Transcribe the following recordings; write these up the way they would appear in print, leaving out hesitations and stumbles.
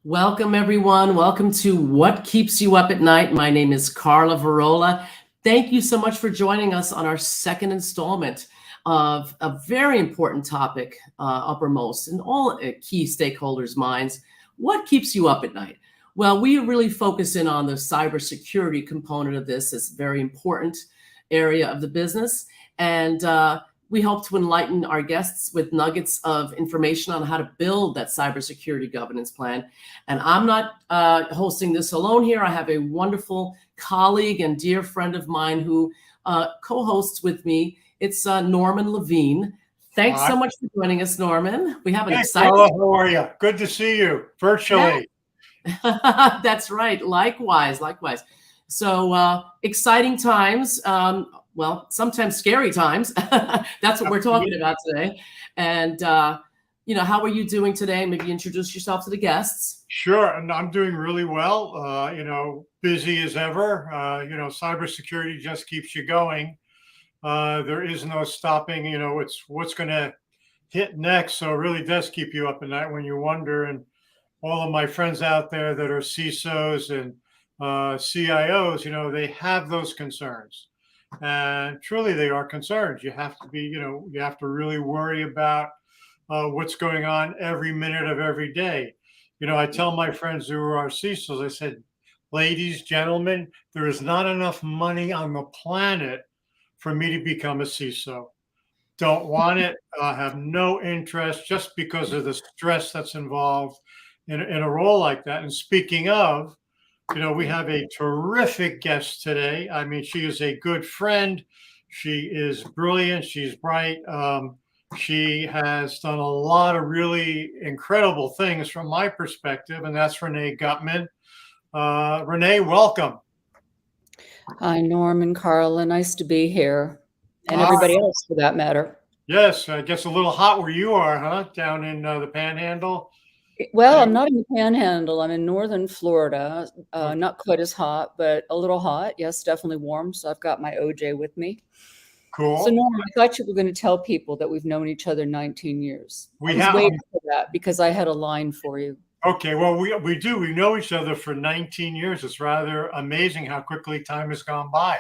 Welcome, everyone. Welcome to What Keeps You Up at Night. My name is Carla Varola. Thank you so much for joining us on our second installment of a very important topic, uppermost in all key stakeholders' minds. What keeps you up at night? Well, we really focus in on the cybersecurity component of this. It's a very important area of the business. And we hope to enlighten our guests with nuggets of information on how to build that cybersecurity governance plan. And I'm not hosting this alone here. I have a wonderful colleague and dear friend of mine who co-hosts with me. It's Norman Levine. Thanks so much for joining us, Norman. We have an exciting. Carla, how are you? Good to see you virtually. Yeah. That's right. Likewise. So exciting times. Well, sometimes scary times. That's what we're talking about today. And, how are you doing today? Maybe introduce yourself to the guests. Sure. And I'm doing really well. Busy as ever. Cybersecurity just keeps you going. There is no stopping. It's what's going to hit next. So it really does keep you up at night when you wonder. And all of my friends out there that are CISOs and CIOs, they have those concerns. And truly, they are concerns. You have to be, you have to really worry about what's going on every minute of every day. I tell my friends who are CISOs, I said, ladies, gentlemen, there is not enough money on the planet for me to become a CISO. Don't want it, have no interest just because of the stress that's involved in a role like that. And speaking of, we have a terrific guest today. I mean, she is a good friend. She is brilliant. She's bright. She has done a lot of really incredible things from my perspective, and that's Renee Guttmann. Renee, welcome. Hi, Norm and Carla. Nice to be here, and everybody else for that matter. Yes, I guess a little hot where you are, huh? Down in the Panhandle. Well, I'm not in the Panhandle. I'm in northern Florida. Not quite as hot, but a little hot. Yes, definitely warm. So I've got my OJ with me. Cool. So Norm, I thought you were going to tell people that we've known each other 19 years. We I was have waiting for that because I had a line for you. Okay, well, we do. We know each other for 19 years. It's rather amazing how quickly time has gone by.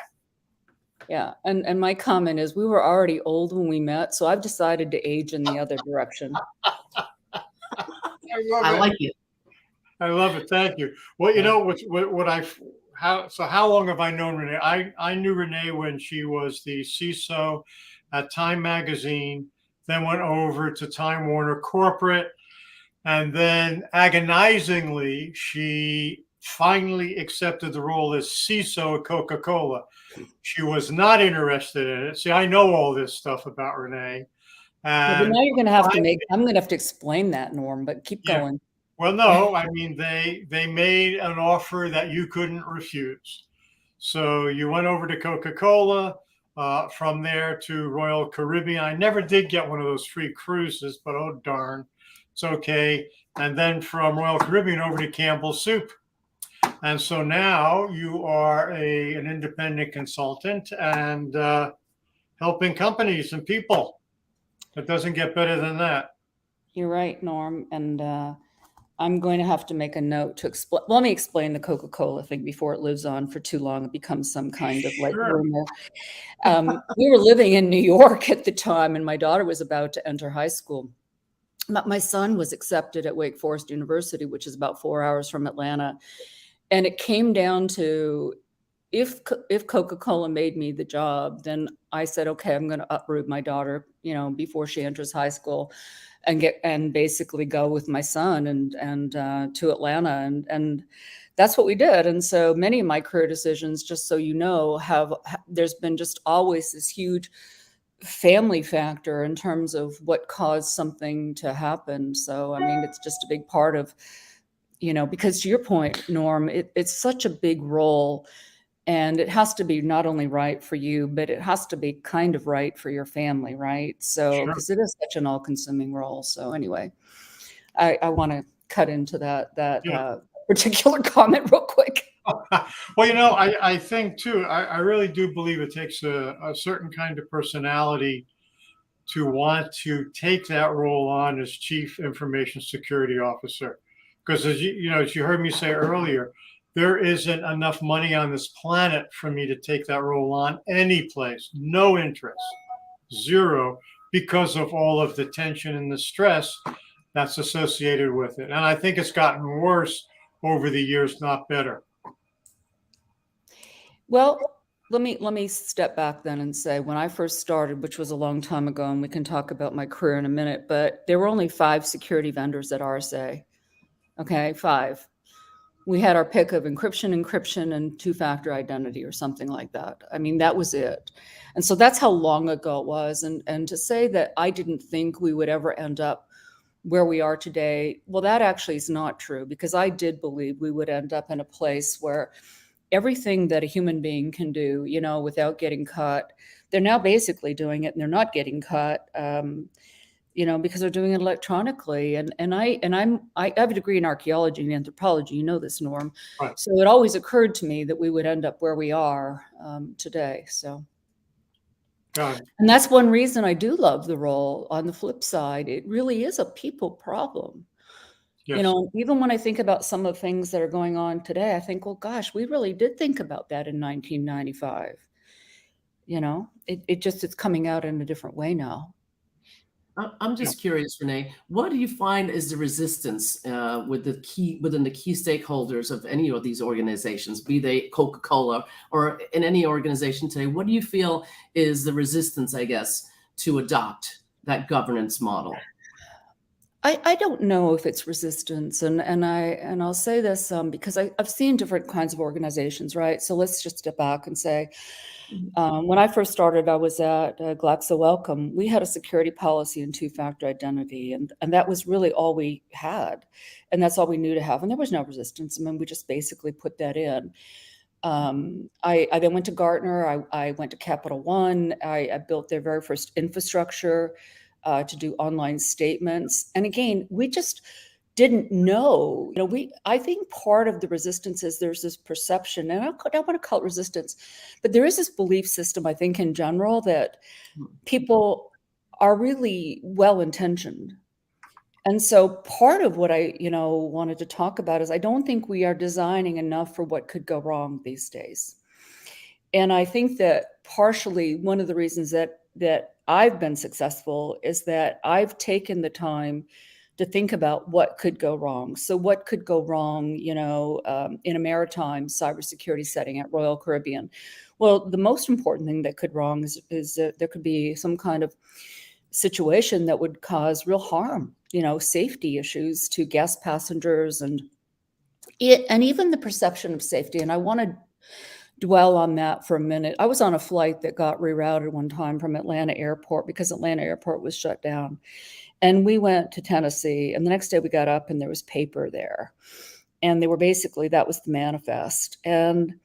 Yeah, and my comment is we were already old when we met, so I've decided to age in the other direction. I like it. I love it. Thank you. Well, how long have I known Renee? I knew Renee when she was the CISO at Time Magazine, then went over to Time Warner Corporate, and then agonizingly, she finally accepted the role as CISO at Coca-Cola. She was not interested in it. See, I know all this stuff about Renee. But now you're going to have to I'm going to have to explain that, Norm, but keep going. Well, no, I mean, they made an offer that you couldn't refuse. So you went over to Coca-Cola, from there to Royal Caribbean. I never did get one of those free cruises, but oh, darn, it's okay. And then from Royal Caribbean over to Campbell's Soup. And so now you are an independent consultant and helping companies and people. It doesn't get better than that. You're right, Norm. And I'm going to have to make a note to explain. Let me explain the Coca-Cola thing before it lives on for too long. It becomes some kind of like rumor. We were living in New York at the time, and my daughter was about to enter high school. My son was accepted at Wake Forest University, which is about 4 hours from Atlanta. And it came down to if Coca-Cola made me the job, then I said, okay, I'm going to uproot my daughter, before she enters high school, and basically go with my son and to Atlanta, and that's what we did. And so many of my career decisions, just so you know, there's been just always this huge family factor in terms of what caused something to happen. So I mean, it's just a big part of, because to your point, Norm, it's such a big role. And it has to be not only right for you, but it has to be kind of right for your family, right? So, because it is such an all-consuming role. So anyway, I want to cut into that particular comment real quick. Well, I think too, I really do believe it takes a certain kind of personality to want to take that role on as Chief Information Security Officer. Because as as you heard me say earlier, there isn't enough money on this planet for me to take that role on any place. No interest, zero, because of all of the tension and the stress that's associated with it. And I think it's gotten worse over the years, not better. Well, let me step back then and say, when I first started, which was a long time ago, and we can talk about my career in a minute, but there were only 5 security vendors at RSA. Okay, 5. We had our pick of encryption, and two-factor identity or something like that. I mean, that was it. And so that's how long ago it was. And to say that I didn't think we would ever end up where we are today, well, that actually is not true, because I did believe we would end up in a place where everything that a human being can do, without getting caught, they're now basically doing it and they're not getting caught, because they're doing it electronically. And I have a degree in archaeology and anthropology, this, Norm. Right. So it always occurred to me that we would end up where we are today. So. Got it. And that's one reason I do love the role. On the flip side, it really is a people problem. Yes. Even when I think about some of the things that are going on today, I think, well, gosh, we really did think about that in 1995. It's coming out in a different way now. I'm just curious, Renee, what do you find is the resistance within the key stakeholders of any of these organizations, be they Coca-Cola or in any organization today? What do you feel is the resistance, I guess, to adopt that governance model? I don't know if it's resistance, and I'll say this because I've seen different kinds of organizations, right? So let's just step back and say, when I first started, I was at Glaxo Wellcome. We had a security policy and two-factor identity, and that was really all we had, and that's all we knew to have, and there was no resistance. I mean, we just basically put that in. I then went to Gartner. I went to Capital One. I built their very first infrastructure to do online statements. And again, we just didn't know. I think part of the resistance is there's this perception, and I don't want to call it resistance, but there is this belief system, I think, in general, that people are really well-intentioned. And so part of what I, wanted to talk about is I don't think we are designing enough for what could go wrong these days. And I think that partially one of the reasons that I've been successful is that I've taken the time to think about what could go wrong. So what could go wrong, in a maritime cybersecurity setting at Royal Caribbean? Well, the most important thing that could wrong is that there could be some kind of situation that would cause real harm, safety issues to guest passengers and even the perception of safety. And I want to dwell on that for a minute. I was on a flight that got rerouted one time from Atlanta Airport because Atlanta Airport was shut down. And we went to Tennessee, and the next day we got up and there was paper there. And they were that was the manifest. And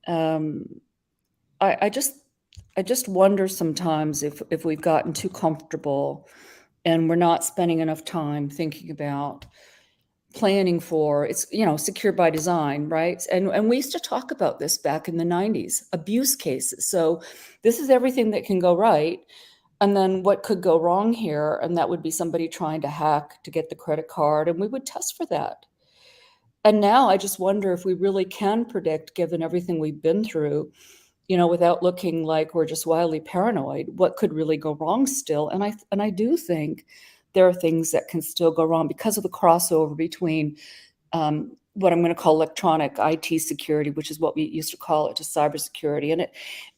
I just wonder sometimes if we've gotten too comfortable and we're not spending enough time thinking about planning for it's, secure by design, right? And we used to talk about this back in the 90s, abuse cases. So this is everything that can go right. And then what could go wrong here? And that would be somebody trying to hack to get the credit card. And we would test for that. And now I just wonder if we really can predict, given everything we've been through, without looking like we're just wildly paranoid, what could really go wrong still. And I do think there are things that can still go wrong because of the crossover between what I'm going to call electronic IT security, which is what we used to call it, to cybersecurity.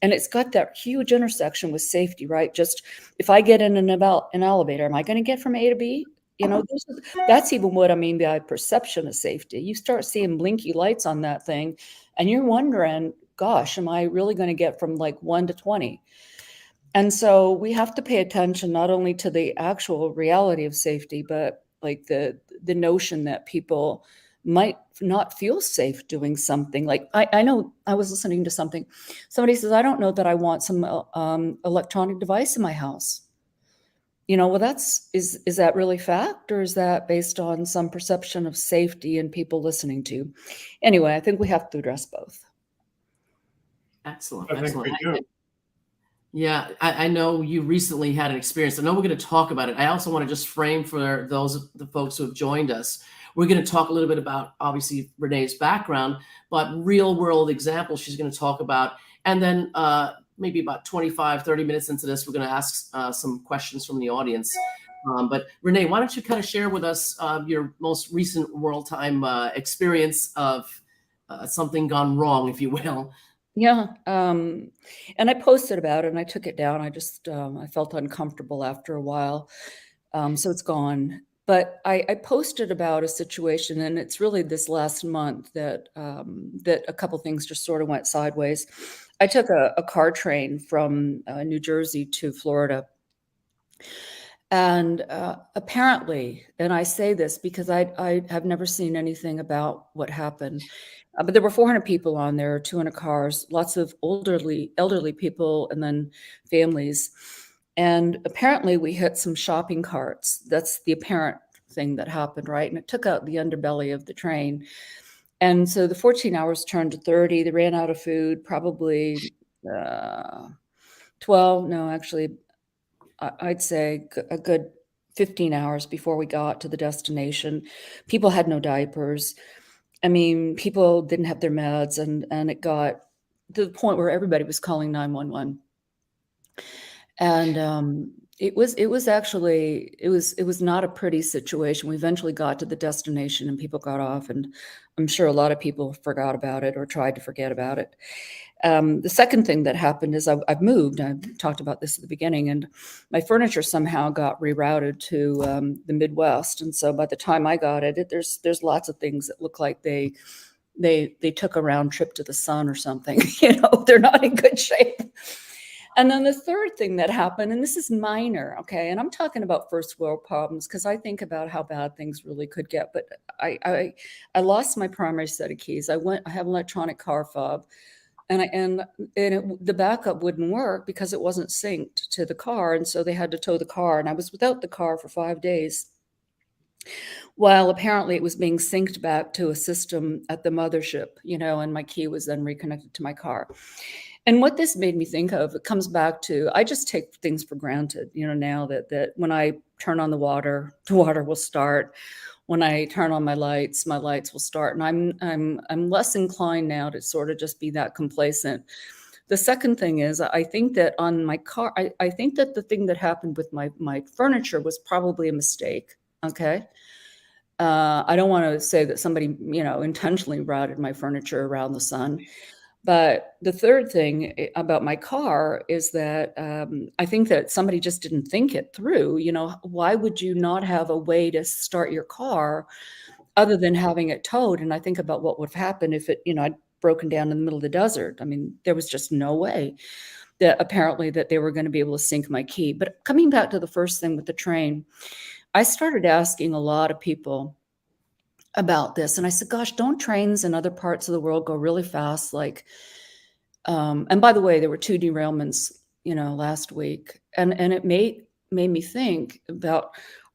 And it's got that huge intersection with safety, right? Just if I get in an elevator, am I going to get from A to B? That's even what I mean by perception of safety. You start seeing blinky lights on that thing and you're wondering, gosh, am I really going to get from like 1 to 20? And so we have to pay attention not only to the actual reality of safety, but like the notion that people might not feel safe doing something. Like I know I was listening to something. Somebody says, I don't know that I want some electronic device in my house. Well, is that really fact, or is that based on some perception of safety and people listening to? Anyway, I think we have to address both. Excellent. I think we do. Yeah, I know you recently had an experience. I know we're going to talk about it. I also want to just frame for the folks who have joined us. We're going to talk a little bit about, obviously, Renee's background, but real world examples she's going to talk about. And then maybe about 25, 30 minutes into this, we're going to ask some questions from the audience. But Renee, why don't you kind of share with us your most recent world time experience of something gone wrong, if you will. Yeah. And I posted about it and I took it down. I just, I felt uncomfortable after a while. So it's gone. But I posted about a situation, and it's really this last month that that a couple things just sort of went sideways. I took a car train from New Jersey to Florida. And apparently, and I say this because I have never seen anything about what happened, but there were 400 people on there, 200 cars, lots of elderly people, and then families. And apparently we hit some shopping carts. That's the apparent thing that happened, right? And it took out the underbelly of the train. And so the 14 hours turned to 30. They ran out of food, probably 12, no, actually, I'd say a good 15 hours before we got to the destination. People had no diapers. I mean, people didn't have their meds, and it got to the point where everybody was calling 911. And it was actually not a pretty situation. We eventually got to the destination and people got off, and I'm sure a lot of people forgot about it or tried to forget about it. The second thing that happened is I've moved. I've talked about this at the beginning, and my furniture somehow got rerouted to the Midwest. And so by the time I got it, there's lots of things that look like they took a round trip to the sun or something. They're not in good shape. And then the third thing that happened, and this is minor, okay, and I'm talking about first world problems because I think about how bad things really could get. But I lost my primary set of keys. I have an electronic car fob, and the backup wouldn't work because it wasn't synced to the car, and so they had to tow the car, and I was without the car for 5 days. While apparently it was being synced back to a system at the mothership, and my key was then reconnected to my car. And what this made me think of, it comes back to, I just take things for granted, now that when I turn on the water will start. When I turn on my lights will start. And I'm less inclined now to sort of just be that complacent. The second thing is, I think that on my car, I think that the thing that happened with my furniture was probably a mistake. Okay. I don't want to say that somebody, intentionally routed my furniture around the sun. But the third thing about my car is that I think that somebody just didn't think it through. Why would you not have a way to start your car other than having it towed? And I think about what would have happened if it, I'd broken down in the middle of the desert. I mean, there was just no way that apparently that they were going to be able to sync my key. But coming back to the first thing with the train, I started asking a lot of people about this. And I said, gosh, don't trains in other parts of the world go really fast? And by the way, there were 2 derailments, last week. And it made me think about,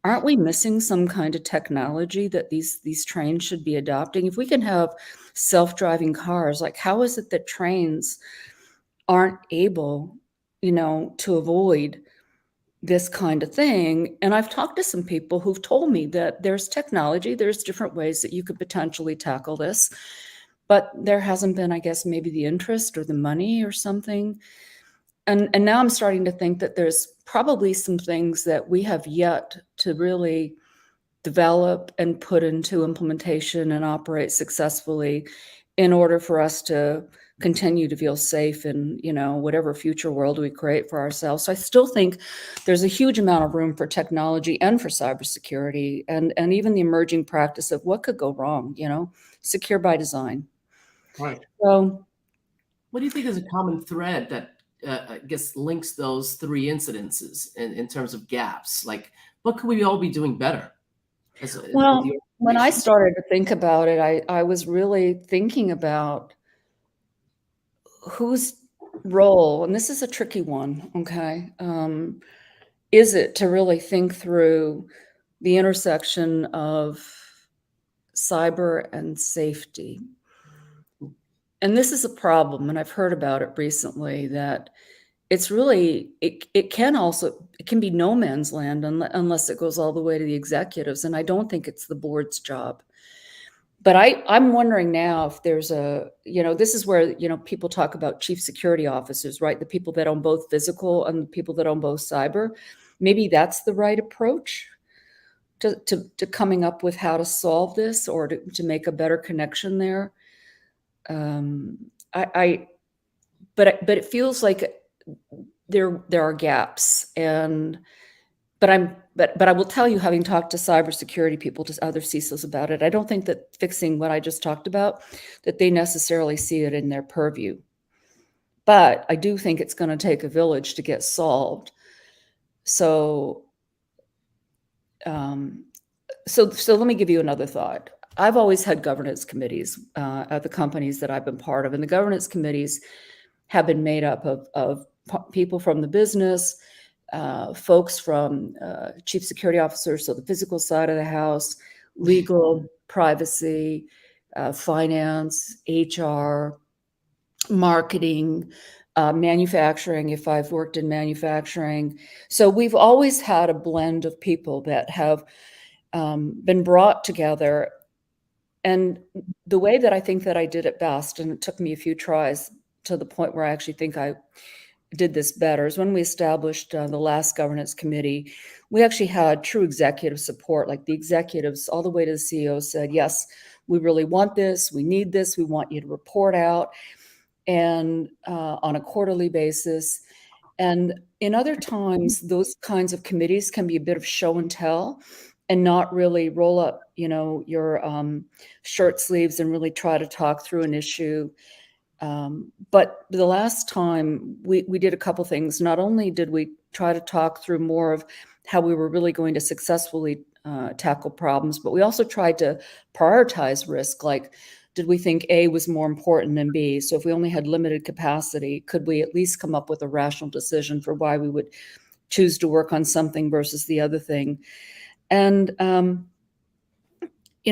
aren't we missing some kind of technology that these trains should be adopting? If we can have self-driving cars, like how is it that trains aren't able, to avoid this kind of thing? And I've talked to some people who've told me that there's technology, there's different ways that you could potentially tackle this, but there hasn't been, I guess, maybe the interest or the money or something. And now I'm starting to think that there's probably some things that we have yet to really develop and put into implementation and operate successfully in order for us to continue to feel safe in, whatever future world we create for ourselves. So I still think there's a huge amount of room for technology and for cybersecurity and even the emerging practice of what could go wrong, secure by design. Right. So what do you think is a common thread that I guess links those 3 incidences in terms of gaps? Like, what could we all be doing better? Well, when I started to think about it, I was really thinking about whose role, and this is a tricky one, okay, is it to really think through the intersection of cyber and safety? And this is a problem, and I've heard about it recently, that it's really, it can be no man's land unless it goes all the way to the executives. And I don't think it's the board's job But I'm wondering now if there's this is where, people talk about chief security officers, right? The people that own both physical and the people that own both cyber. Maybe that's the right approach to coming up with how to solve this, or to make a better connection there. But it feels like there are gaps, but I will tell you, having talked to cybersecurity people, to other CISOs about it, I don't think that fixing what I just talked about, that they necessarily see it in their purview. But I do think it's going to take a village to get solved. So let me give you another thought. I've always had governance committees at the companies that I've been part of, and the governance committees have been made up of people from the business, folks from chief security officers, so the physical side of the house, legal, privacy, finance, HR, marketing, manufacturing, if I've worked in manufacturing. So we've always had a blend of people that have been brought together. And the way that I think that I did it best, and it took me a few tries to the point where I actually think I did this better, is when we established the last governance committee. We actually had true executive support, like the executives all the way to the CEO said, yes, we really want this, we need this, we want you to report out, and on a quarterly basis. And in other times, those kinds of committees can be a bit of show and tell, and not really roll up, your shirt sleeves and really try to talk through an issue. But the last time we did a couple things. Not only did we try to talk through more of how we were really going to successfully tackle problems, but we also tried to prioritize risk. Like, did we think A was more important than B? So if we only had limited capacity, could we at least come up with a rational decision for why we would choose to work on something versus the other thing? And,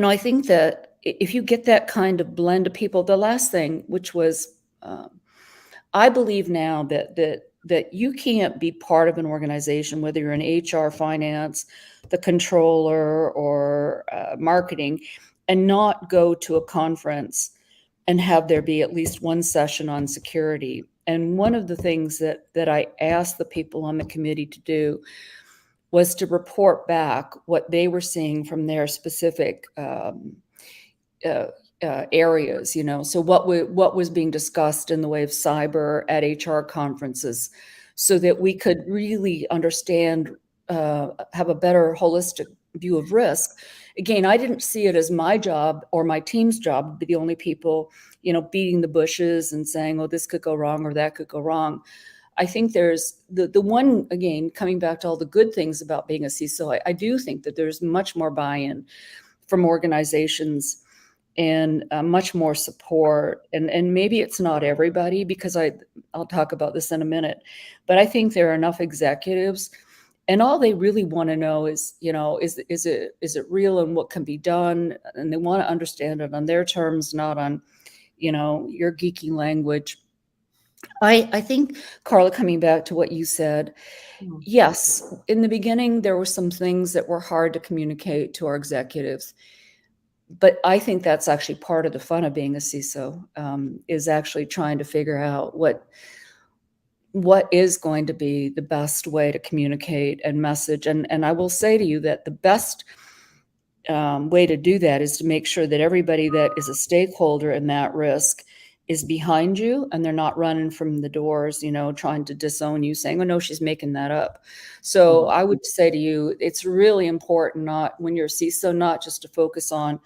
I think that if you get that kind of blend of people, the last thing, which was, I believe now that you can't be part of an organization, whether you're in HR, finance, the controller, or marketing, and not go to a conference and have there be at least one session on security. And one of the things that I asked the people on the committee to do was to report back what they were seeing from their specific areas, So what was being discussed in the way of cyber at HR conferences, so that we could really understand, have a better holistic view of risk. Again, I didn't see it as my job or my team's job to be the only people, beating the bushes and saying, oh, this could go wrong or that could go wrong. I think there's the one, again, coming back to all the good things about being a CISO, I do think that there's much more buy-in from organizations and much more support. And maybe it's not everybody, because I'll talk about this in a minute, but I think there are enough executives, and all they really want to know is, is it real and what can be done? And they want to understand it on their terms, not on, your geeky language. I think, Carla, coming back to what you said, yes, in the beginning, there were some things that were hard to communicate to our executives. But I think that's actually part of the fun of being a CISO, is actually trying to figure out what is going to be the best way to communicate and message. And I will say to you that the best way to do that is to make sure that everybody that is a stakeholder in that risk is behind you, and they're not running from the doors, trying to disown you, saying, oh, no, she's making that up. So I would say to you, it's really important, not when you're a CISO, not just to focus on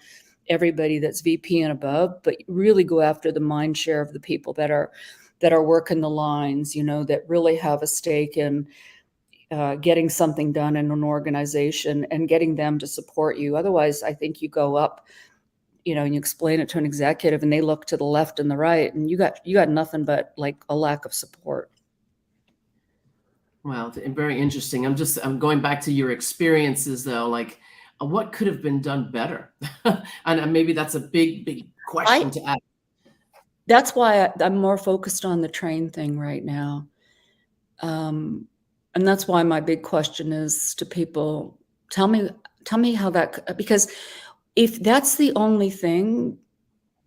everybody that's VP and above, but really go after the mind share of the people that are working the lines, that really have a stake in getting something done in an organization, and getting them to support you. Otherwise, I think you go up, and you explain it to an executive, and they look to the left and the right, and you got nothing but like a lack of support. Wow, very interesting. I'm going back to your experiences though, like what could have been done better? And maybe that's a big question to ask. That's why I'm more focused on the train thing right now. And that's why my big question is to people, tell me how that, because if that's the only thing,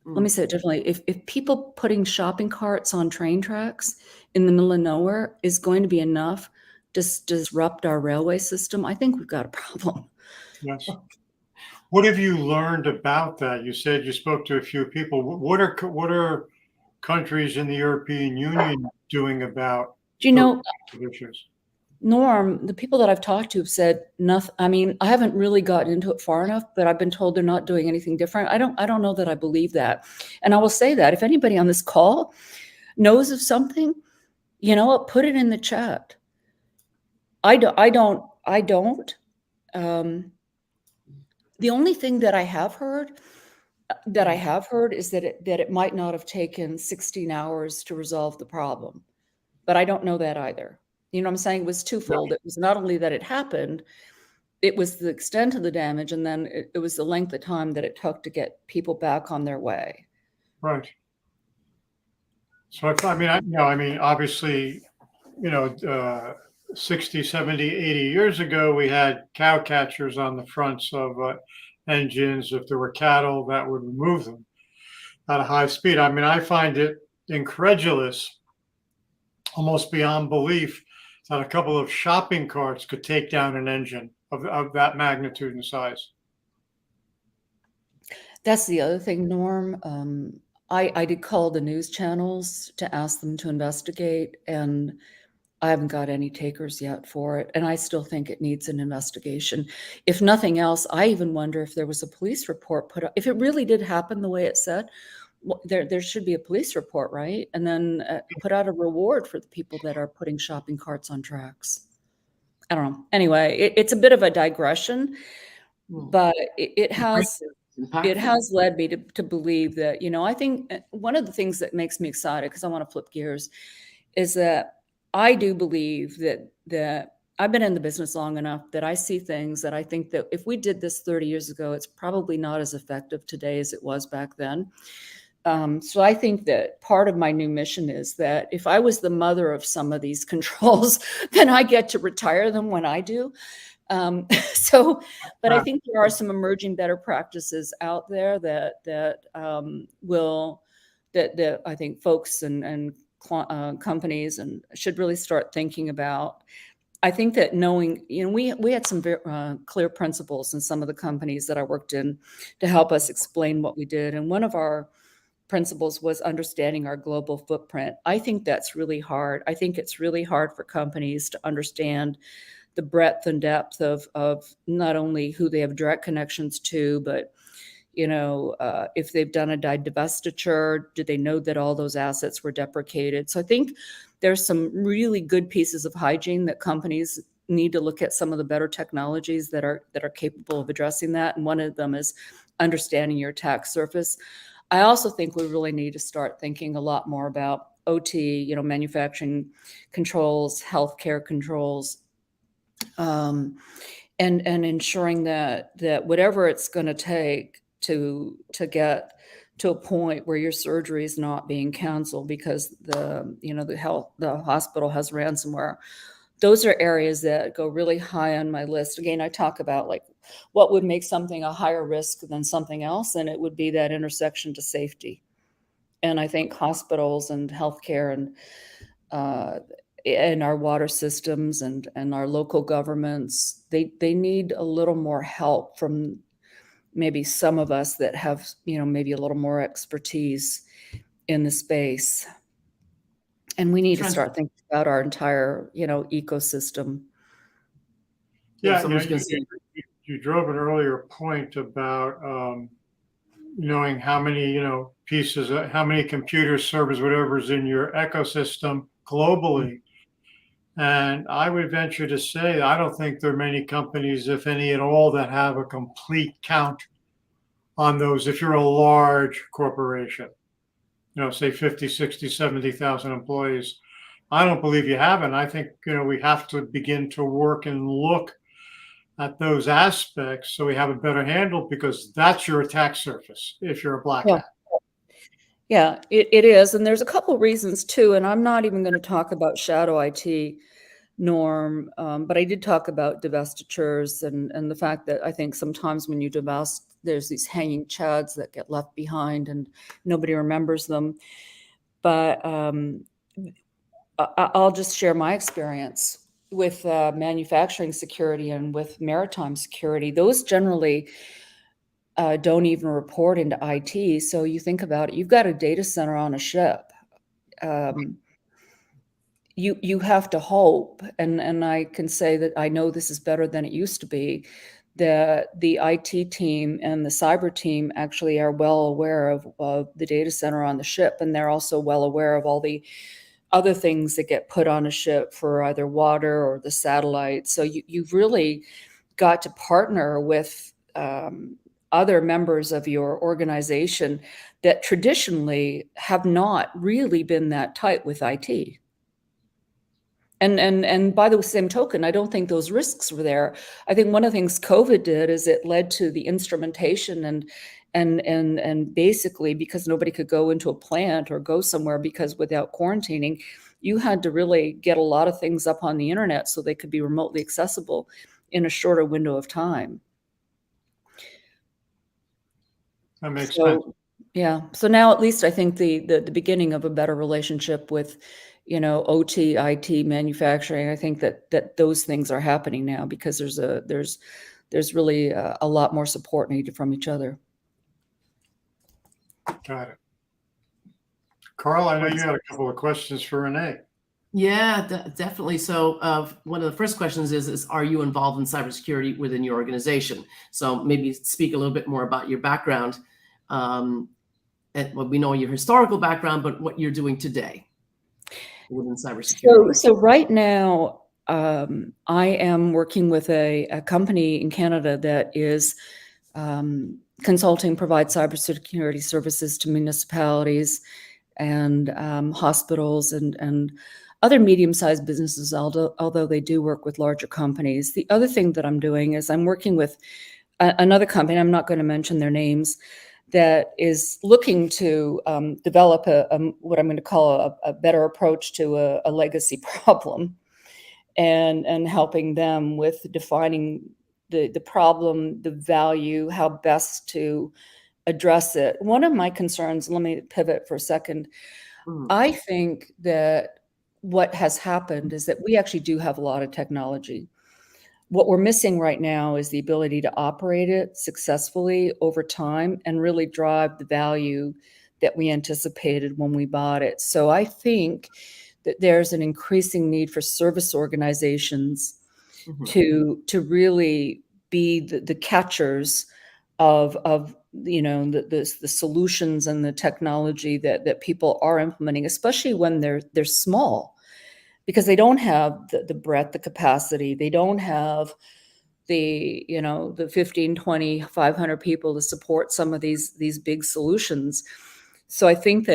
let me Mm. say it differently. If people putting shopping carts on train tracks in the middle of nowhere is going to be enough to disrupt our railway system, I think we've got a problem. Yes. What have you learned about that? You said you spoke to a few people. What are countries in the European Union doing about Do you those know, kinds of issues? Norm, the people that I've talked to have said nothing. I mean, I haven't really gotten into it far enough, but I've been told they're not doing anything different. I don't know that I believe that. And I will say that if anybody on this call knows of something, you know what, put it in the chat. I don't. Um, the only thing that I have heard is that it might not have taken 16 hours to resolve the problem, but I don't know that either. You know what I'm saying? It was twofold. It was not only that it happened, it was the extent of the damage, and then it was the length of time that it took to get people back on their way. Right. So I mean, obviously, 60, 70, 80 years ago, we had cow catchers on the fronts of engines. If there were cattle, that would remove them at a high speed. I mean, I find it incredulous, almost beyond belief, that a couple of shopping carts could take down an engine of that magnitude and size. That's the other thing, Norm. I did call the news channels to ask them to investigate, and I haven't got any takers yet for it. And I still think it needs an investigation. If nothing else, I even wonder if there was a police report put up. If it really did happen the way it said, there should be a police report, right? And then put out a reward for the people that are putting shopping carts on tracks. I don't know. Anyway, it's a bit of a digression, but it has led me to believe that, I think one of the things that makes me excited, because I want to flip gears, is that I do believe that I've been in the business long enough that I see things that I think that if we did this 30 years ago, it's probably not as effective today as it was back then. So I think that part of my new mission is that if I was the mother of some of these controls, then I get to retire them when I do. But I think there are some emerging better practices out there that I think folks and companies and should really start thinking about. I think that knowing, we had some very clear principles in some of the companies that I worked in to help us explain what we did. And one of our principles was understanding our global footprint. I think that's really hard. I think it's really hard for companies to understand the breadth and depth of not only who they have direct connections to, but if they've done a divestiture, do they know that all those assets were deprecated? So I think there's some really good pieces of hygiene that companies need to look at, some of the better technologies that are capable of addressing that. And one of them is understanding your attack surface. I also think we really need to start thinking a lot more about OT, manufacturing controls, healthcare controls, and ensuring that whatever it's going to take to get to a point where your surgery is not being canceled because the hospital has ransomware. Those are areas that go really high on my list. Again, I talk about like what would make something a higher risk than something else, and it would be that intersection to safety. And I think hospitals and healthcare and our water systems and our local governments, they need a little more help from maybe some of us that have, maybe a little more expertise in the space. And we need to start thinking about our entire, ecosystem. Yeah, you drove an earlier point about knowing how many, pieces, how many computer servers, whatever's in your ecosystem globally. And I would venture to say, I don't think there are many companies, if any at all, that have a complete count on those. If you're a large corporation, say 50, 60, 70,000 employees, I don't believe you have. And I think, we have to begin to work and look at those aspects so we have a better handle, because that's your attack surface if you're a black hat. Yeah, it is. And there's a couple reasons too. And I'm not even going to talk about shadow IT, Norm, but I did talk about divestitures and the fact that I think sometimes when you divest, there's these hanging chads that get left behind and nobody remembers them. But I'll just share my experience with manufacturing security and with maritime security. Those generally don't even report into IT. So you think about it, you've got a data center on a ship. You have to hope, and I can say that I know this is better than it used to be, that the IT team and the cyber team actually are well aware of the data center on the ship, and they're also well aware of all the other things that get put on a ship for either water or the satellite. So you've really got to partner with other members of your organization that traditionally have not really been that tight with IT. And by the same token, I don't think those risks were there. I think one of the things COVID did is it led to the instrumentation and basically because nobody could go into a plant or go somewhere because without quarantining, you had to really get a lot of things up on the internet so they could be remotely accessible in a shorter window of time. That makes sense. Yeah. So now at least I think the beginning of a better relationship with, OT, IT, manufacturing. I think that those things are happening now because there's really a lot more support needed from each other. Got it. Carl, I know you had a couple of questions for Renee. Yeah, definitely. So one of the first questions is, are you involved in cybersecurity within your organization? So maybe speak a little bit more about your background. Well, we know your historical background, but what you're doing today within cybersecurity. So right now, I am working with a company in Canada that is consulting, provides cybersecurity services to municipalities and hospitals and other medium-sized businesses, although they do work with larger companies. The other thing that I'm doing is I'm working with another company, I'm not going to mention their names, that is looking to develop what I'm going to call a better approach to a legacy problem and helping them with defining the problem, the value, how best to address it. One of my concerns, let me pivot for a second. I think that what has happened is that we actually do have a lot of technology. What we're missing right now is the ability to operate it successfully over time and really drive the value that we anticipated when we bought it. So I think that there's an increasing need for service organizations to really be the catchers of the solutions and the technology that people are implementing, especially when they're small, because they don't have the breadth, the capacity. They don't have the 15, 20, 500 people to support some of these big solutions. So I think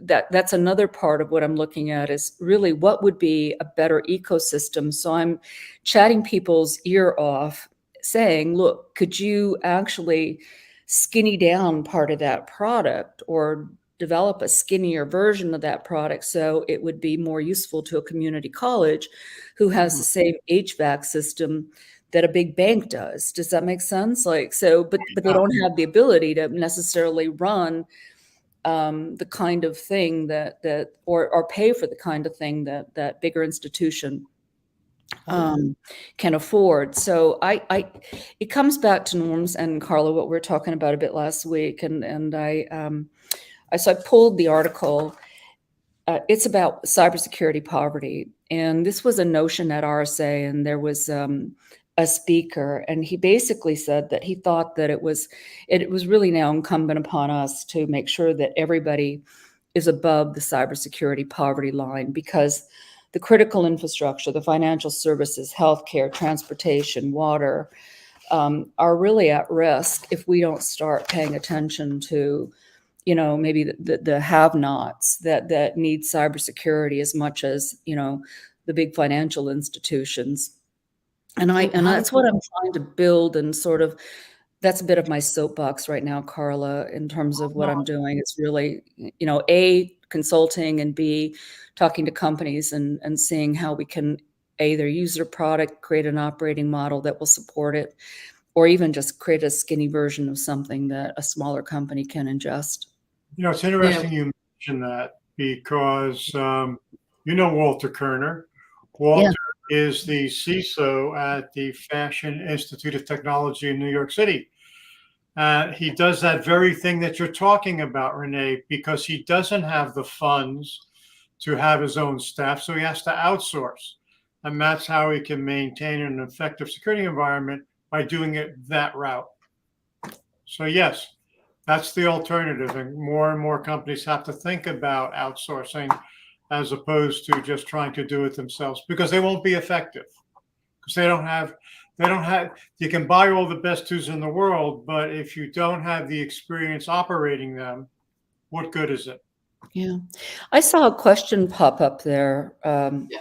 that's another part of what I'm looking at is really what would be a better ecosystem. So I'm chatting people's ear off saying, look, could you actually skinny down part of that product or develop a skinnier version of that product so it would be more useful to a community college who has the same HVAC system that a big bank does. Does that make sense? But they don't have the ability to necessarily run the kind of thing or pay for the kind of thing that bigger institution can afford. So it comes back to norms and Carla, what we were talking about a bit last week, and so I pulled the article. It's about cybersecurity poverty, and this was a notion at RSA, and there was a speaker, and he basically said that he thought that it was really now incumbent upon us to make sure that everybody is above the cybersecurity poverty line, because the critical infrastructure, the financial services, healthcare, transportation, water, are really at risk if we don't start paying attention to maybe the have-nots that need cybersecurity as much as, the big financial institutions. And that's what I'm trying to build, and sort of, that's a bit of my soapbox right now, Carla, in terms of what I'm doing. It's really, A, consulting, and B, talking to companies and seeing how we can, either use their product, create an operating model that will support it, or even just create a skinny version of something that a smaller company can ingest. It's interesting you mentioned that because Walter Kerner. Walter is the CISO at the Fashion Institute of Technology in New York City. He does that very thing that you're talking about, Renee, because he doesn't have the funds to have his own staff, so he has to outsource. And that's how he can maintain an effective security environment, by doing it that route. So yes, that's the alternative. And more companies have to think about outsourcing as opposed to just trying to do it themselves, because they won't be effective. Because they don't have, you can buy all the best tools in the world, but if you don't have the experience operating them, what good is it? Yeah. I saw a question pop up there.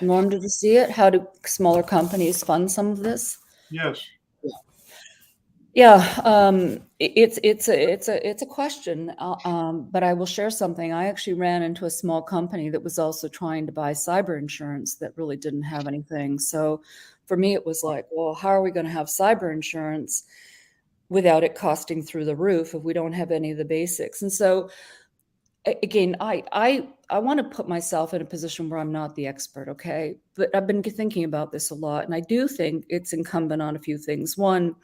Norm, did you see it? How do smaller companies fund some of this? Yes. Yeah, it's a question, but I will share something. I actually ran into a small company that was also trying to buy cyber insurance that really didn't have anything. So for me, it was like, well, how are we going to have cyber insurance without it costing through the roof if we don't have any of the basics? And so again, I want to put myself in a position where I'm not the expert, okay? But I've been thinking about this a lot, and I do think it's incumbent on a few things. One,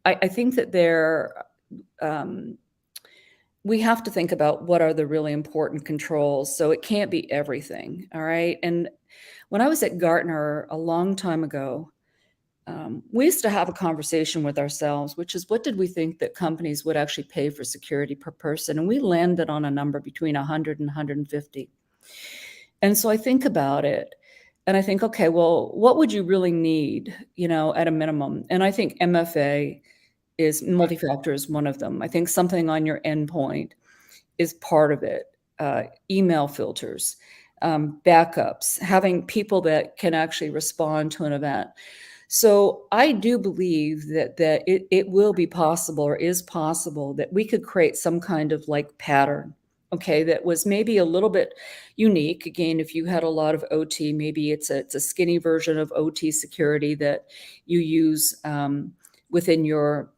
I think that we have to think about what are the really important controls. So it can't be everything, all right? And when I was at Gartner a long time ago, we used to have a conversation with ourselves, which is what did we think that companies would actually pay for security per person? And we landed on a number between 100 and 150. And so I think about it, and I think, okay, well, what would you really need, at a minimum? And I think MFA is multi-factor is one of them. I think something on your endpoint is part of it. Email filters, backups, having people that can actually respond to an event. So I do believe that it will be possible, or is possible, that we could create some kind of like pattern, okay, that was maybe a little bit unique. Again, if you had a lot of OT, maybe it's a skinny version of OT security that you use within your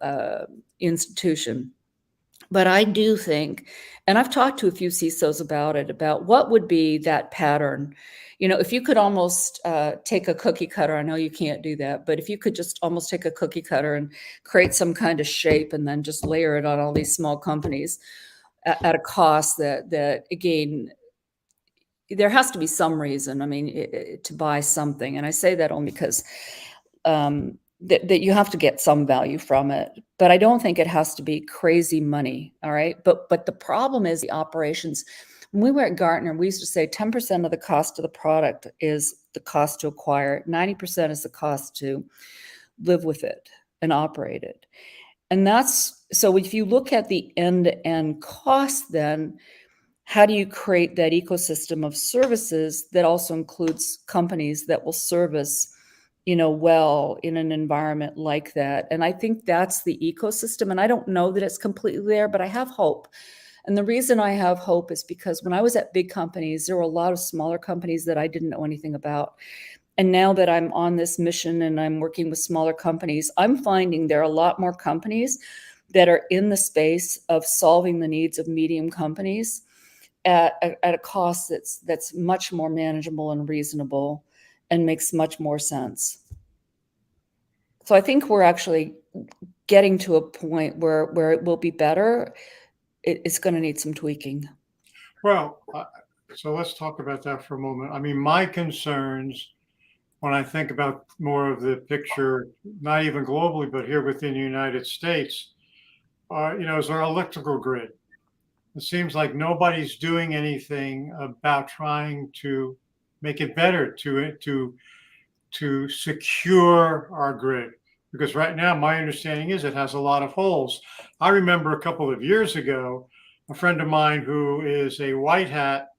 institution. But I do think, and I've talked to a few CISOs about it, about what would be that pattern. If you could almost take a cookie cutter, I know you can't do that, but if you could just almost take a cookie cutter and create some kind of shape and then just layer it on all these small companies at a cost that again, there has to be some reason, to buy something. And I say that only because that you have to get some value from it, but I don't think it has to be crazy money. All right. But the problem is the operations. When we were at Gartner, we used to say 10% of the cost of the product is the cost to acquire it. 90% is the cost to live with it and operate it. And so if you look at the end-to-end cost, then how do you create that ecosystem of services that also includes companies that will service well in an environment like that? And I think that's the ecosystem. And I don't know that it's completely there, but I have hope. And the reason I have hope is because when I was at big companies, there were a lot of smaller companies that I didn't know anything about. And now that I'm on this mission and I'm working with smaller companies, I'm finding there are a lot more companies that are in the space of solving the needs of medium companies at a cost that's much more manageable and reasonable and makes much more sense. So I think we're actually getting to a point where it will be better. It's going to need some tweaking. Well, so let's talk about that for a moment. My concerns when I think about more of the picture, not even globally, but here within the United States, is our electrical grid. It seems like nobody's doing anything about trying to make it better, to secure our grid. Because right now, my understanding is it has a lot of holes. I remember a couple of years ago, a friend of mine who is a white hat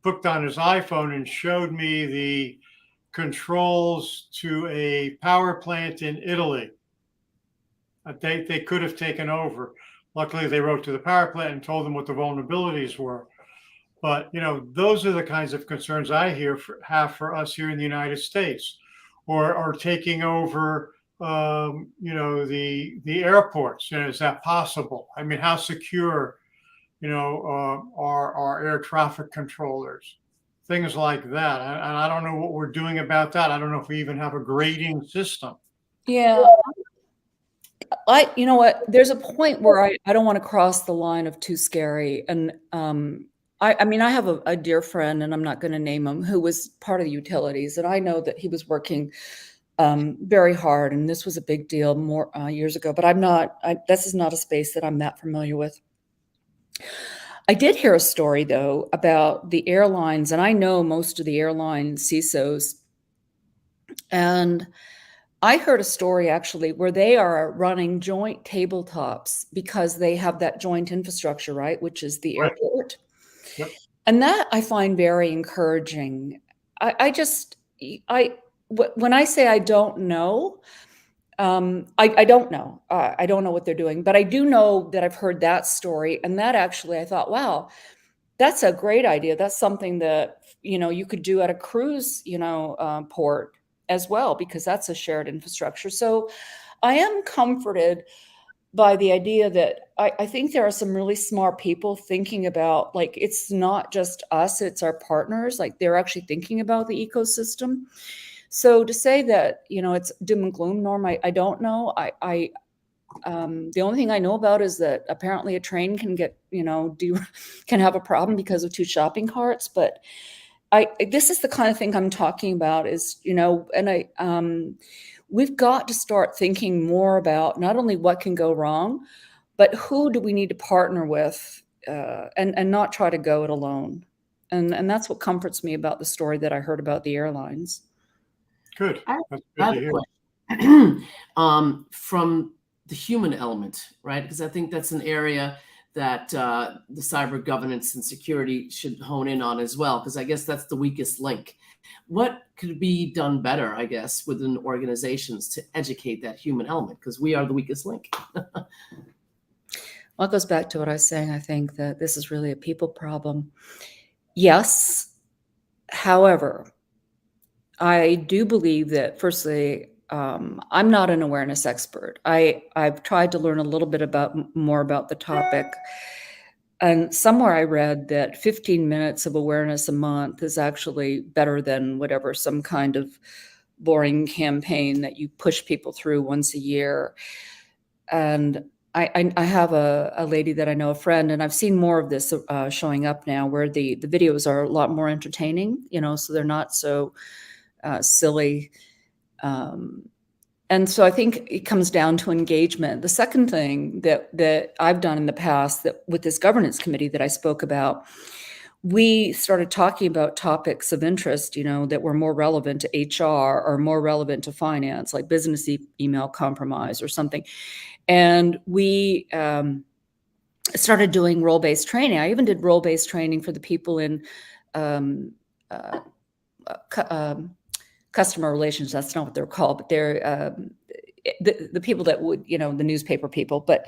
booked on his iPhone and showed me the controls to a power plant in Italy. They could have taken over. Luckily, they wrote to the power plant and told them what the vulnerabilities were. But, those are the kinds of concerns I have for us here in the United States, or taking over, the airports. Is that possible? I mean, how secure, are our air traffic controllers? Things like that. And I don't know what we're doing about that. I don't know if we even have a grading system. Yeah. You know what, there's a point where I don't want to cross the line of too scary. And I mean, I have a dear friend, and I'm not going to name him, who was part of the utilities. And I know that he was working very hard. And this was a big deal more years ago. But this is not a space that I'm that familiar with. I did hear a story, though, about the airlines. And I know most of the airline CISOs. And I heard a story actually where they are running joint tabletops because they have that joint infrastructure, right? Which is the Right. airport. Yep. And that I find very encouraging. When I say I don't know, I don't know. I don't know what they're doing, but I do know that I've heard that story. And that actually, I thought, wow, that's a great idea. That's something that, you could do at a cruise, port as well, because that's a shared infrastructure. So I am comforted by the idea that I think there are some really smart people thinking about, like, it's not just us, it's our partners. Like, they're actually thinking about the ecosystem. So to say that, it's doom and gloom, Norm, I don't know. The only thing I know about is that apparently a train can get, can have a problem because of two shopping carts. But this is the kind of thing I'm talking about is, and we've got to start thinking more about not only what can go wrong, but who do we need to partner with, and not try to go it alone. And that's what comforts me about the story that I heard about the airlines. Good. I That's have good to a hear. question. From the human element, right? Because I think that's an area that the cyber governance and security should hone in on as well, because I guess that's the weakest link. What could be done better, I guess, within organizations to educate that human element? Because we are the weakest link. Well, it goes back to what I was saying. I think that this is really a people problem. Yes. However, I do believe that, firstly, I'm not an awareness expert. I've tried to learn a little bit more about the topic. And somewhere I read that 15 minutes of awareness a month is actually better than whatever, some kind of boring campaign that you push people through once a year. And I have a lady that I know, a friend, and I've seen more of this showing up now, where the videos are a lot more entertaining, so they're not so silly. And so I think it comes down to engagement. The second thing that I've done in the past, that with this governance committee that I spoke about, we started talking about topics of interest, that were more relevant to HR or more relevant to finance, like business email compromise or something. And we started doing role-based training. I even did role-based training for the people in customer relations. That's not what they're called, but they're the people that would, the newspaper people. But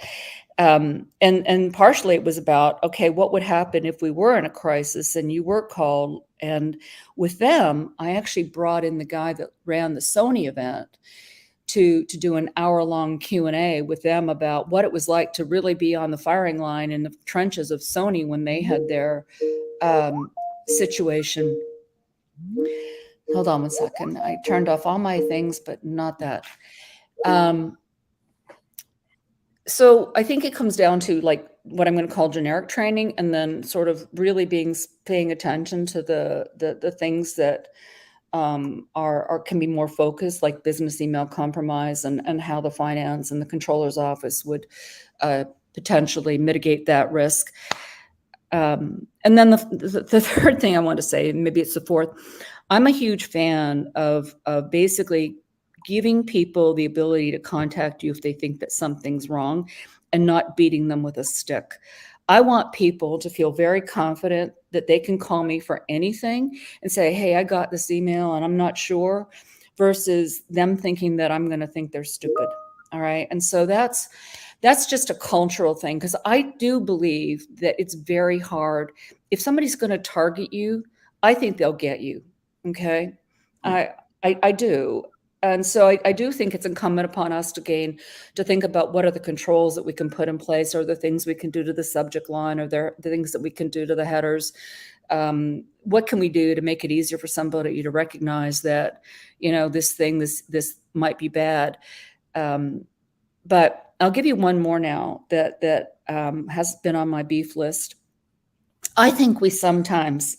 and partially it was about, okay, what would happen if we were in a crisis and you were called? And with them, I actually brought in the guy that ran the Sony event to do an hour-long Q&A with them about what it was like to really be on the firing line in the trenches of Sony when they had their situation. Hold on one second. I turned off all my things, but not that. So I think it comes down to, like, what I'm going to call generic training, and then sort of really paying attention to the things that can be more focused, like business email compromise, and how the finance and the controller's office would potentially mitigate that risk. And then the third thing I want to say, and maybe it's the fourth, I'm a huge fan of basically giving people the ability to contact you if they think that something's wrong, and not beating them with a stick. I want people to feel very confident that they can call me for anything and say, hey, I got this email and I'm not sure, versus them thinking that I'm going to think they're stupid. All right. And so that's just a cultural thing, because I do believe that it's very hard if somebody's going to target you, I think they'll get you. Okay. I do. And so I do think it's incumbent upon us to think about what are the controls that we can put in place, or the things we can do to the subject line, or the things that we can do to the headers. What can we do to make it easier for somebody to recognize that, this might be bad. But I'll give you one more now that has been on my beef list. I think we sometimes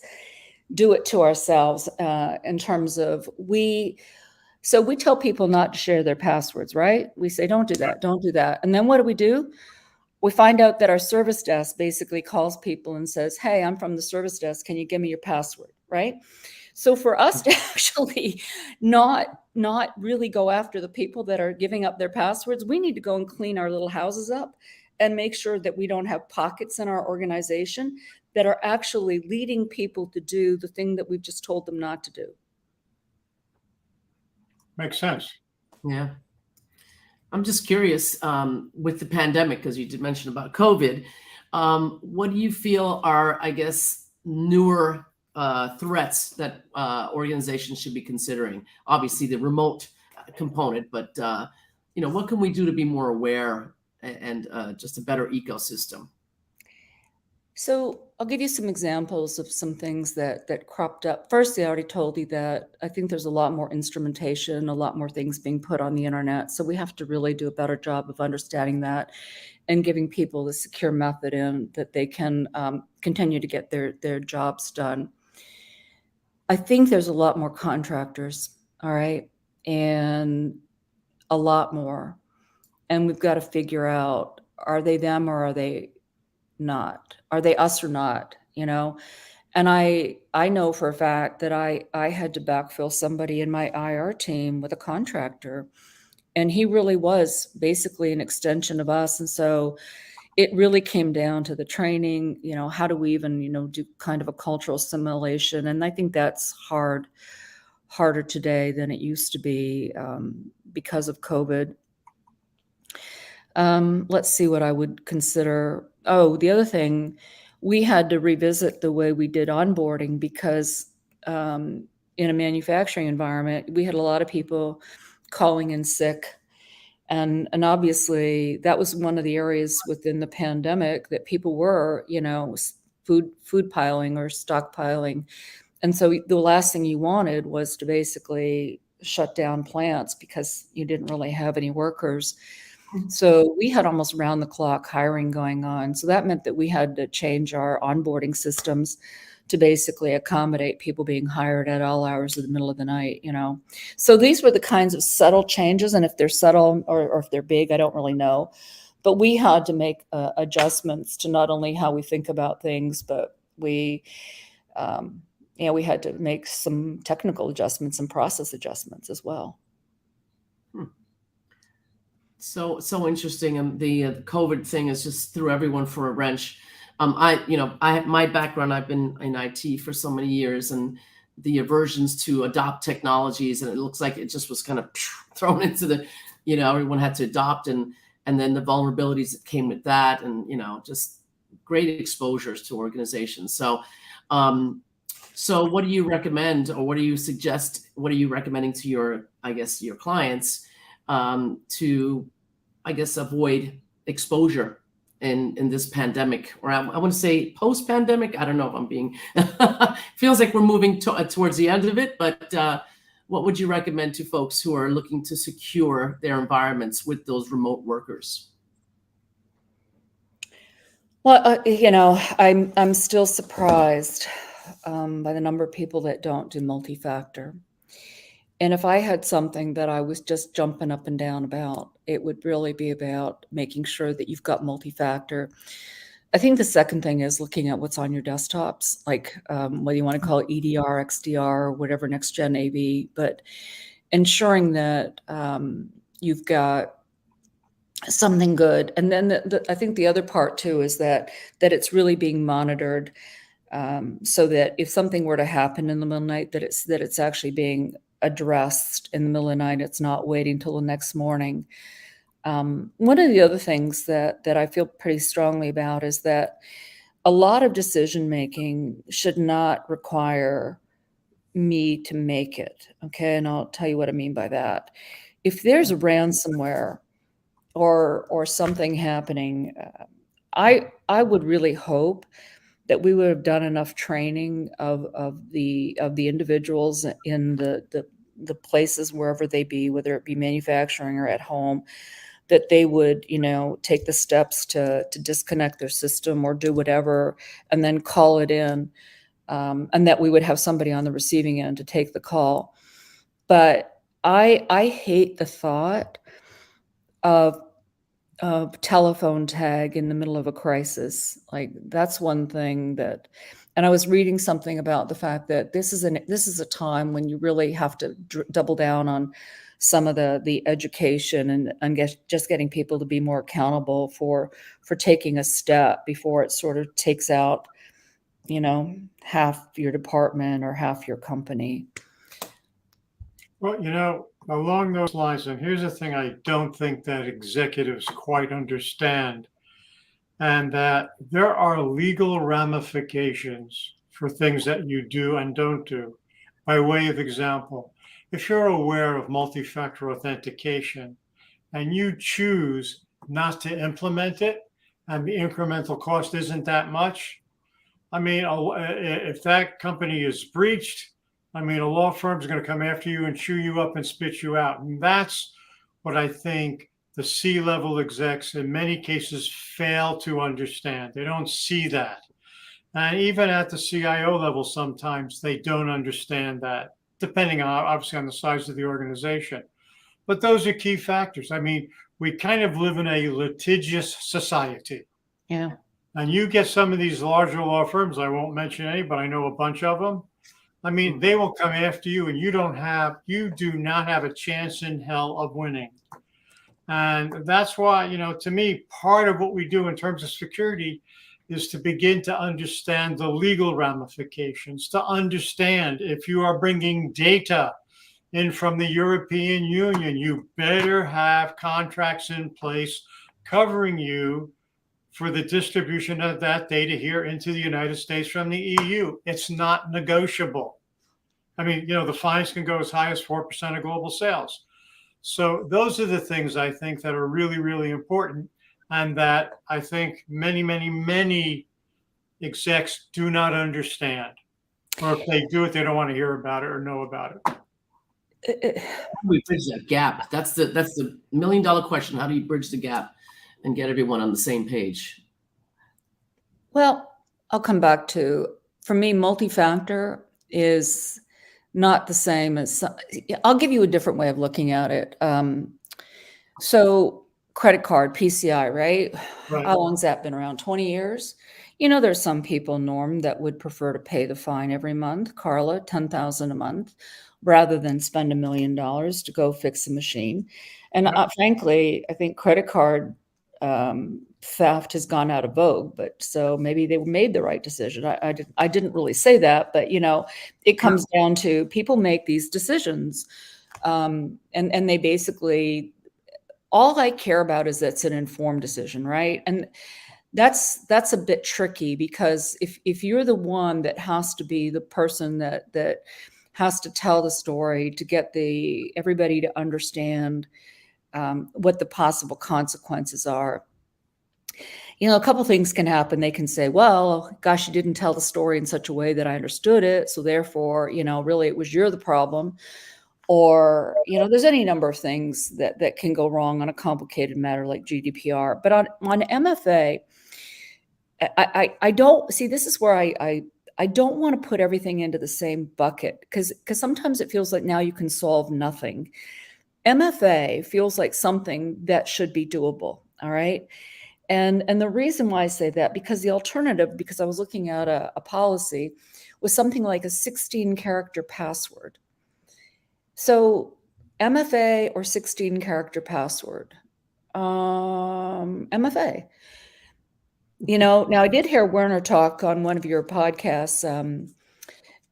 do it to ourselves in terms of so we tell people not to share their passwords, right? We say, don't do that, don't do that. And then what do? We find out that our service desk basically calls people and says, hey, I'm from the service desk. Can you give me your password, right? So for us to actually not really go after the people that are giving up their passwords, we need to go and clean our little houses up and make sure that we don't have pockets in our organization that are actually leading people to do the thing that we've just told them not to do. Makes sense. Yeah. I'm just curious, with the pandemic, because you did mention about COVID, what do you feel are, I guess, newer threats that organizations should be considering? Obviously, the remote component, but what can we do to be more aware and just a better ecosystem? So I'll give you some examples of some things that cropped up. Firstly, I already told you that I think there's a lot more instrumentation, a lot more things being put on the internet. So we have to really do a better job of understanding that and giving people the secure method in that they can continue to get their jobs done. I think there's a lot more contractors, all right, and a lot more. And we've got to figure out, are they them or are they not? Are they us or not? And I know for a fact that I had to backfill somebody in my IR team with a contractor, and he really was basically an extension of us. And so it really came down to the training, how do we even, do kind of a cultural assimilation? And I think that's harder today than it used to be because of COVID. Let's see what I would consider. Oh, the other thing, we had to revisit the way we did onboarding because in a manufacturing environment, we had a lot of people calling in sick. And obviously that was one of the areas within the pandemic that people were, food piling or stockpiling. And so the last thing you wanted was to basically shut down plants because you didn't really have any workers. So we had almost round the clock hiring going on. So that meant that we had to change our onboarding systems to basically accommodate people being hired at all hours of the middle of the night, So these were the kinds of subtle changes. And if they're subtle or if they're big, I don't really know. But we had to make adjustments to not only how we think about things, but we had to make some technical adjustments and process adjustments as well. So interesting. And the COVID thing is just threw everyone for a wrench. My background, I've been in IT for so many years, and the aversions to adopt technologies, and it looks like it just was kind of thrown into the, everyone had to adopt, and then the vulnerabilities that came with that, and just great exposures to organizations. So, so what do you recommend, or what do you suggest? What are you recommending to your clients to, avoid exposure in this pandemic, or I want to say post-pandemic? I don't know if I'm being, feels like we're moving towards the end of it, but what would you recommend to folks who are looking to secure their environments with those remote workers? Well, I'm still surprised by the number of people that don't do multi-factor. And if I had something that I was just jumping up and down about, it would really be about making sure that you've got multi-factor. I think the second thing is looking at what's on your desktops, like whether you want to call it EDR, XDR, or whatever, next gen AV, but ensuring that you've got something good. And then I think the other part too is that it's really being monitored, so that if something were to happen in the middle of the night, that it's actually being addressed in the middle of the night. It's not waiting till the next morning. One of the other things that I feel pretty strongly about is that a lot of decision making should not require me to make it. Okay. And I'll tell you what I mean by that. If there's a ransomware or something happening, I would really hope that we would have done enough training of the individuals in the places wherever they be, whether it be manufacturing or at home, that they would, take the steps to disconnect their system or do whatever, and then call it in, and that we would have somebody on the receiving end to take the call. But I hate the thought of telephone tag in the middle of a crisis. Like, that's one thing that, and I was reading something about the fact that this is a time when you really have to double down on some of the education and just getting people to be more accountable for taking a step before it sort of takes out, half your department or half your company. Well, along those lines, and here's the thing I don't think that executives quite understand, and that there are legal ramifications for things that you do and don't do. By way of example, if you're aware of multi-factor authentication and you choose not to implement it, and the incremental cost isn't that much, I mean, if that company is breached, I mean, a law firm is going to come after you and chew you up and spit you out. And that's what I think the C-level execs in many cases fail to understand. They don't see that. And even at the CIO level, sometimes they don't understand that, depending on, obviously, on the size of the organization. But those are key factors. I mean, we kind of live in a litigious society. Yeah. And you get some of these larger law firms, I won't mention any, but I know a bunch of them. I mean, they will come after you and you do not have a chance in hell of winning. And that's why, to me, part of what we do in terms of security is to begin to understand the legal ramifications, to understand if you are bringing data in from the European Union, you better have contracts in place covering you for the distribution of that data here into the United States from the EU. It's not negotiable. I mean, the fines can go as high as 4% of global sales. So those are the things I think that are really, really important, and that I think many, many, many execs do not understand. Or if they do it, they don't want to hear about it or know about it. How do we bridge that gap? That's the million-dollar question. How do you bridge the gap and get everyone on the same page? Well, I'll come back to, for me, multi-factor is not the same as, I'll give you a different way of looking at it. So credit card, PCI, right? Right. How long's that been around? 20 years? There's some people, Norm, that would prefer to pay the fine every month. Carla, $10,000 a month, rather than spend $1 million to go fix a machine. And frankly, I think credit card theft has gone out of vogue, but so maybe they made the right decision. I didn't really say that, but it comes down to people make these decisions, and they basically, all I care about is that's an informed decision, right? And that's a bit tricky, because if you're the one that has to be the person that has to tell the story to get everybody to understand what the possible consequences are. A couple things can happen. They can say, well, gosh, you didn't tell the story in such a way that I understood it, so therefore, really it was you're the problem. Or, there's any number of things that can go wrong on a complicated matter like GDPR. But on MFA, I don't see, this is where I don't want to put everything into the same bucket, because sometimes it feels like now you can solve nothing. MFA feels like something that should be doable. All right. And the reason why I say that, because the alternative, because I was looking at a policy, was something like a 16-character password. So MFA or 16-character password, MFA. Now I did hear Werner talk on one of your podcasts,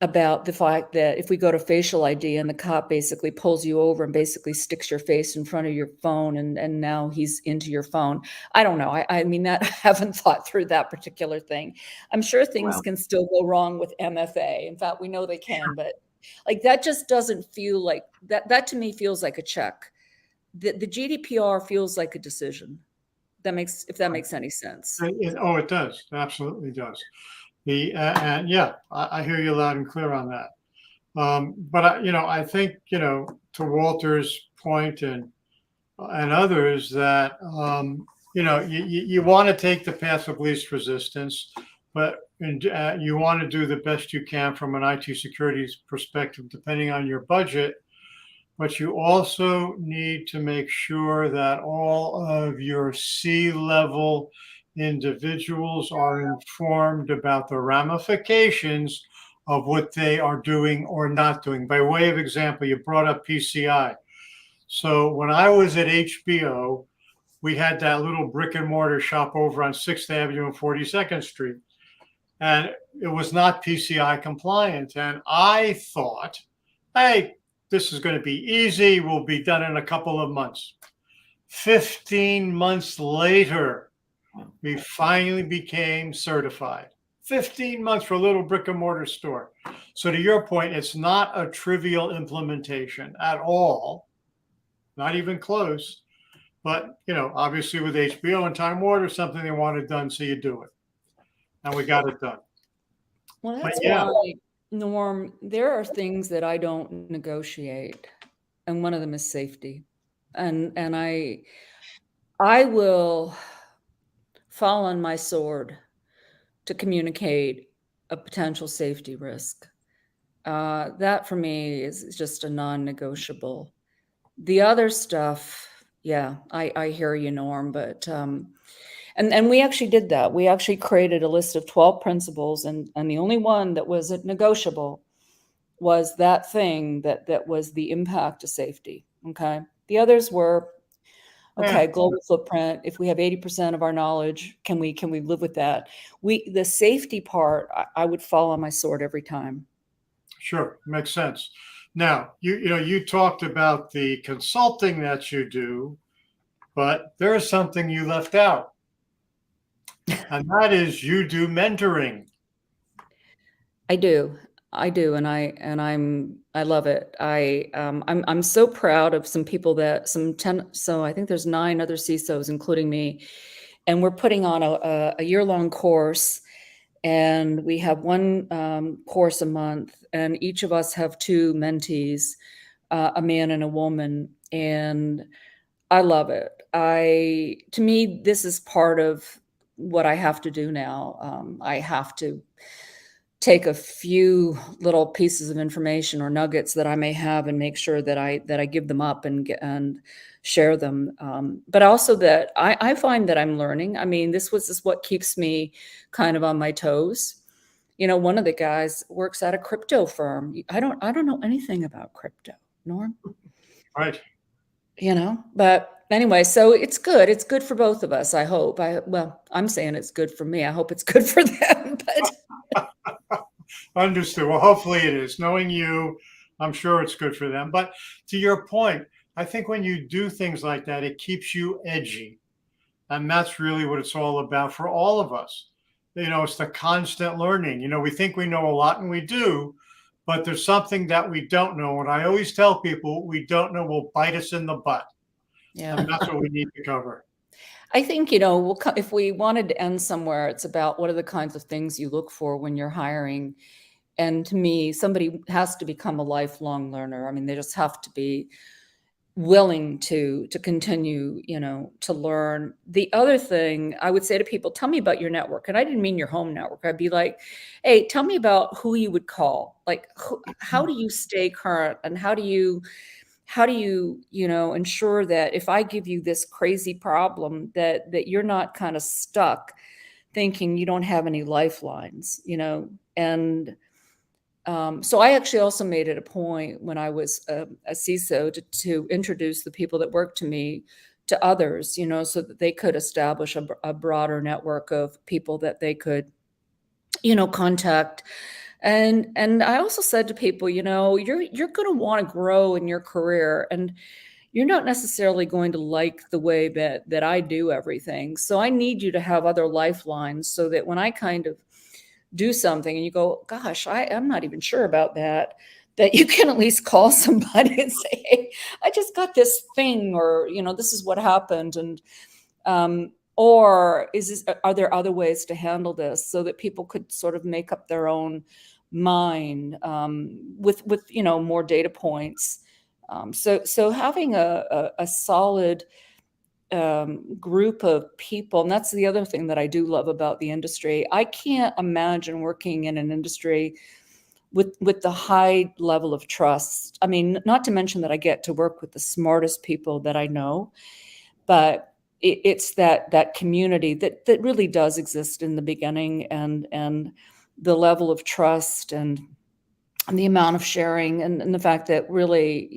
about the fact that if we go to facial ID and the cop basically pulls you over and basically sticks your face in front of your phone and now he's into your phone. I don't know. I mean, that I haven't thought through that particular thing. I'm sure things Well, can still go wrong with MFA. In fact, we know they can, but like that just doesn't feel like that. That to me feels like a check. The GDPR feels like a decision. If that makes any sense. It does. It absolutely does. And yeah, I hear you loud and clear on that. But I think, to Walter's point and others that, you want to take the path of least resistance, but you want to do the best you can from an IT security perspective, depending on your budget. But you also need to make sure that all of your C-level individuals are informed about the ramifications of what they are doing or not doing. By way of example, you brought up PCI. So when I was at HBO, we had that little brick and mortar shop over on 6th Avenue and 42nd Street. And it was not PCI compliant. And I thought, hey, this is going to be easy. We'll be done in a couple of months. 15 months later, we finally became certified. 15 months for a little brick and mortar store. So to your point, it's not a trivial implementation at all, not even close. But, obviously with HBO and Time Warner, something they wanted done, so you do it. And we got it done. Well, that's why, Norm, there are things that I don't negotiate, and one of them is safety. And I will fall on my sword to communicate a potential safety risk. That for me is just a non-negotiable. The other stuff, yeah, I hear you, Norm, but and we actually did that. We actually created a list of 12 principles, and the only one that wasn't negotiable was that thing that was the impact to safety. Okay. The others were, okay, global footprint. If we have 80% of our knowledge, can we live with that? The safety part, I would fall on my sword every time. Sure, makes sense. Now, you talked about the consulting that you do, but there is something you left out, and that is you do mentoring. I do, and I love it. I'm so proud of some people that so I think there's 9 other CISOs, including me, and we're putting on a year-long course, and we have one course a month, and each of us have 2 mentees, a man and a woman, and I love it. To me, this is part of what I have to do now. I have to take a few little pieces of information or nuggets that I may have and make sure that I give them up and share them. But also that I find that I'm learning. I mean, this is what keeps me kind of on my toes. One of the guys works at a crypto firm. I don't know anything about crypto, Norm. Right. But anyway, so it's good. It's good for both of us, I hope. I'm saying it's good for me. I hope it's good for them. But understood. Well, hopefully it is. Knowing you, I'm sure it's good for them. But to your point, I think when you do things like that, it keeps you edgy. And that's really what it's all about for all of us. It's the constant learning. We think we know a lot, and we do, but there's something that we don't know. And I always tell people, what we don't know will bite us in the butt. Yeah. And that's what we need to cover. I think, if we wanted to end somewhere, it's about what are the kinds of things you look for when you're hiring. And to me, somebody has to become a lifelong learner. I mean, they just have to be willing to continue, to learn. The other thing I would say to people, tell me about your network. And I didn't mean your home network. I'd be like, hey, tell me about who you would call. Like, how do you stay current, and how do you ensure that if I give you this crazy problem that you're not kind of stuck thinking you don't have any lifelines, and so I actually also made it a point when I was a CISO to introduce the people that work to me to others, so that they could establish a broader network of people that they could, contact And I also said to people, you're going to want to grow in your career, and you're not necessarily going to like the way that I do everything. So I need you to have other lifelines so that when I kind of do something and you go, gosh, I'm not even sure about that you can at least call somebody and say, hey, I just got this thing, or, this is what happened. And, or are there other ways to handle this so that people could sort of make up their own mind with more data points. So having a solid group of people, and that's the other thing that I do love about the industry. I can't imagine working in an industry with the high level of trust. I mean, not to mention that I get to work with the smartest people that I know, but it's that community that really does exist in the beginning, and the level of trust and the amount of sharing, and the fact that really,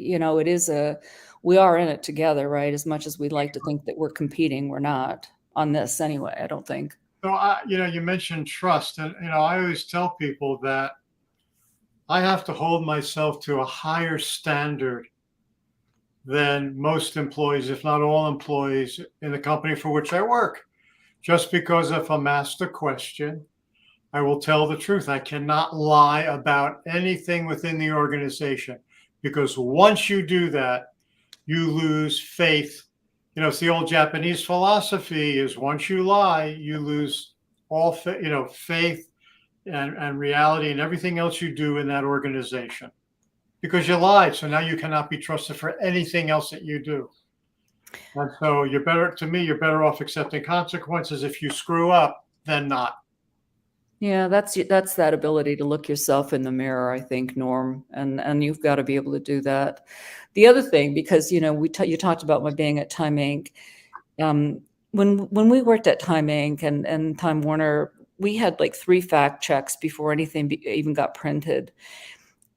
we are in it together, right? As much as we like to think that we're competing, we're not on this anyway, I don't think. So, you mentioned trust, and, I always tell people that I have to hold myself to a higher standard than most employees, if not all employees in the company for which I work. Just because if I'm asked a question, I will tell the truth. I cannot lie about anything within the organization, because once you do that, you lose faith. It's the old Japanese philosophy is once you lie, you lose all faith and reality and everything else you do in that organization, because you lied. So now you cannot be trusted for anything else that you do. And so you're better off accepting consequences if you screw up than not. Yeah, that's that ability to look yourself in the mirror, I think, Norm, and you've got to be able to do that. The other thing, because you talked about my being at Time Inc. When we worked at Time Inc. and Time Warner, we had like 3 fact checks before anything even got printed.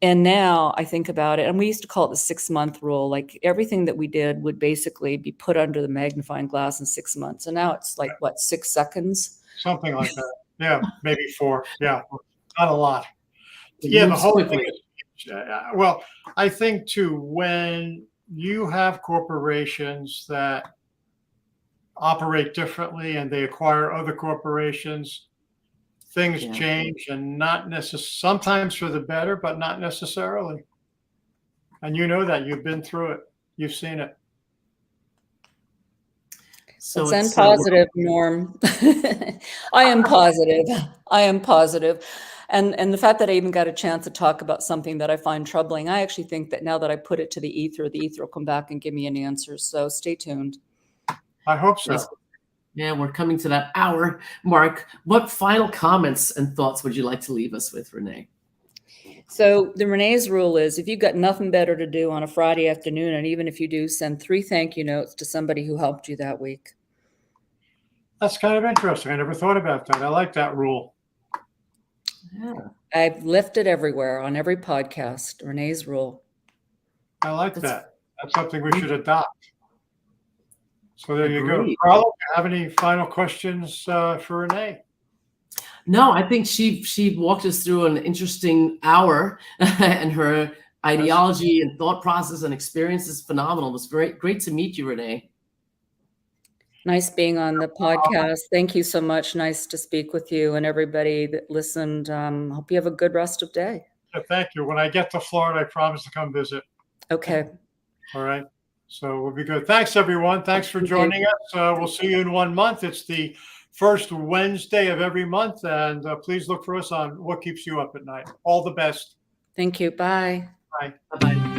And now I think about it, and we used to call it the 6-month rule. Like everything that we did would basically be put under the magnifying glass in 6 months. And now it's like, what, 6 seconds? Something like that. Yeah, maybe 4. Yeah, not a lot. Yeah, the whole thing is, well, I think too, when you have corporations that operate differently and they acquire other corporations, things change, and not necessarily, sometimes for the better, but not necessarily. And that you've been through it, you've seen it. So let's end positive, Norm. I am positive. And the fact that I even got a chance to talk about something that I find troubling, I actually think that now that I put it to the ether will come back and give me an answer. So stay tuned. I hope so. Yeah, we're coming to that hour mark. What final comments and thoughts would you like to leave us with, Renee? So the Renee's rule is, if you've got nothing better to do on a Friday afternoon, and even if you do, send 3 thank you notes to somebody who helped you that week. That's kind of interesting. I never thought about that. I like that rule. Yeah. I've left it everywhere on every podcast. Renee's rule. I like that. That's something we should adopt. So there you go. Agreed. Carla, do you have any final questions for Renee? No, I think she walked us through an interesting hour, and her ideology and thought process and experience is phenomenal. It was great to meet you, Renee. Nice being on the podcast. Thank you so much. Nice to speak with you and everybody that listened. Hope you have a good rest of day. Yeah, thank you. When I get to Florida, I promise to come visit. Okay. All right. So we'll be good. Thanks, everyone. Thanks for joining us. We'll see you in 1 month. It's the first Wednesday of every month. And please look for us on What Keeps You Up at Night. All the best. Thank you. Bye. Bye. Bye-bye.